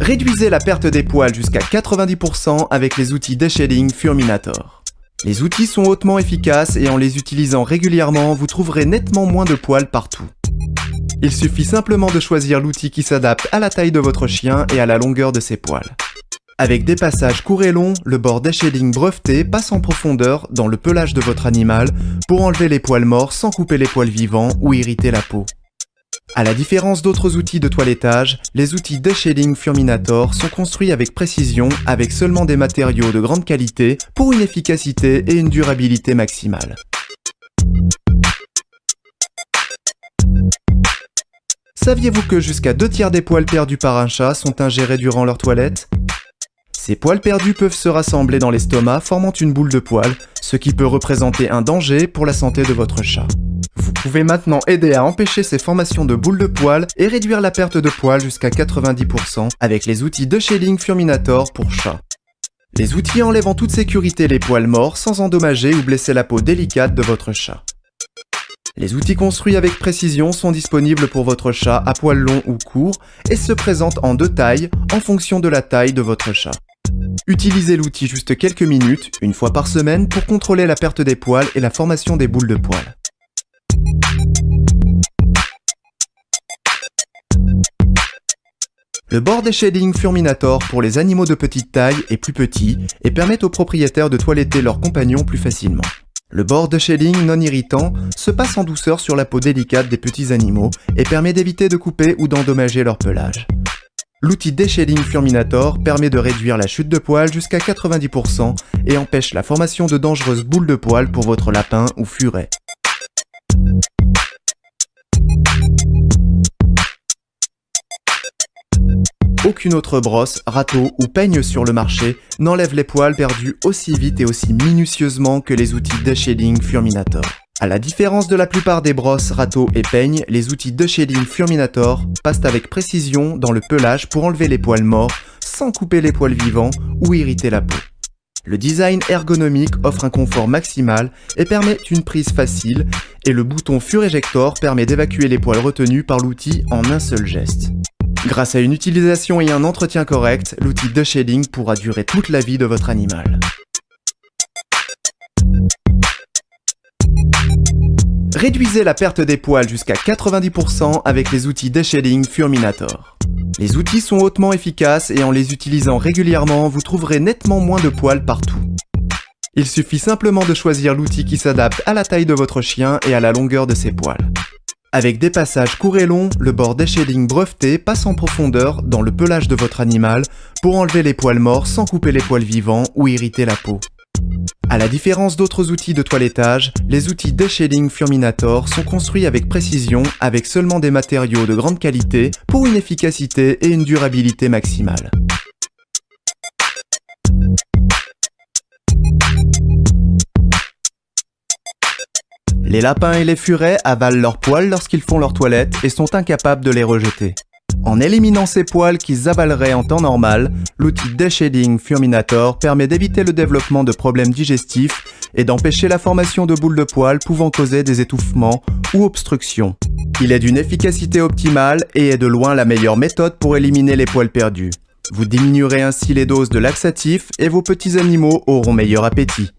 Réduisez la perte des poils jusqu'à 90% avec les outils Deshading Furminator. Les outils sont hautement efficaces et en les utilisant régulièrement, vous trouverez nettement moins de poils partout. Il suffit simplement de choisir l'outil qui s'adapte à la taille de votre chien et à la longueur de ses poils. Avec des passages courts et longs, le bord Deshading breveté passe en profondeur dans le pelage de votre animal pour enlever les poils morts sans couper les poils vivants ou irriter la peau. À la différence d'autres outils de toilettage, les outils Deshading Furminator sont construits avec précision avec seulement des matériaux de grande qualité pour une efficacité et une durabilité maximale. Saviez-vous que jusqu'à 2/3 des poils perdus par un chat sont ingérés durant leur toilette? Ces poils perdus peuvent se rassembler dans l'estomac formant une boule de poils, ce qui peut représenter un danger pour la santé de votre chat. Vous pouvez maintenant aider à empêcher ces formations de boules de poils et réduire la perte de poils jusqu'à 90% avec les outils Deshading Furminator pour chat. Les outils enlèvent en toute sécurité les poils morts sans endommager ou blesser la peau délicate de votre chat. Les outils construits avec précision sont disponibles pour votre chat à poils longs ou courts et se présentent en 2 tailles en fonction de la taille de votre chat. Utilisez l'outil juste quelques minutes, une fois par semaine, pour contrôler la perte des poils et la formation des boules de poils. Le bord Deshading Furminator pour les animaux de petite taille est plus petit et permet aux propriétaires de toiletter leurs compagnons plus facilement. Le bord Deshading non irritant se passe en douceur sur la peau délicate des petits animaux et permet d'éviter de couper ou d'endommager leur pelage. L'outil Deshading Furminator permet de réduire la chute de poils jusqu'à 90% et empêche la formation de dangereuses boules de poils pour votre lapin ou furet. Aucune autre brosse, râteau ou peigne sur le marché n'enlève les poils perdus aussi vite et aussi minutieusement que les outils Deshading Furminator. À la différence de la plupart des brosses, râteaux et peignes, les outils Deshading Furminator passent avec précision dans le pelage pour enlever les poils morts sans couper les poils vivants ou irriter la peau. Le design ergonomique offre un confort maximal et permet une prise facile et le bouton Fur-Ejector permet d'évacuer les poils retenus par l'outil en un seul geste. Grâce à une utilisation et un entretien correct, l'outil Deshading pourra durer toute la vie de votre animal. Réduisez la perte des poils jusqu'à 90% avec les outils Deshading Furminator. Les outils sont hautement efficaces et en les utilisant régulièrement, vous trouverez nettement moins de poils partout. Il suffit simplement de choisir l'outil qui s'adapte à la taille de votre chien et à la longueur de ses poils. Avec des passages courts et longs, le bord Deshading breveté passe en profondeur dans le pelage de votre animal pour enlever les poils morts sans couper les poils vivants ou irriter la peau. À la différence d'autres outils de toilettage, les outils Deshading Furminator sont construits avec précision avec seulement des matériaux de grande qualité pour une efficacité et une durabilité maximale. Les lapins et les furets avalent leurs poils lorsqu'ils font leur toilette et sont incapables de les rejeter. En éliminant ces poils qu'ils avaleraient en temps normal, l'outil Deshading Furminator permet d'éviter le développement de problèmes digestifs et d'empêcher la formation de boules de poils pouvant causer des étouffements ou obstructions. Il est d'une efficacité optimale et est de loin la meilleure méthode pour éliminer les poils perdus. Vous diminuerez ainsi les doses de laxatifs et vos petits animaux auront meilleur appétit.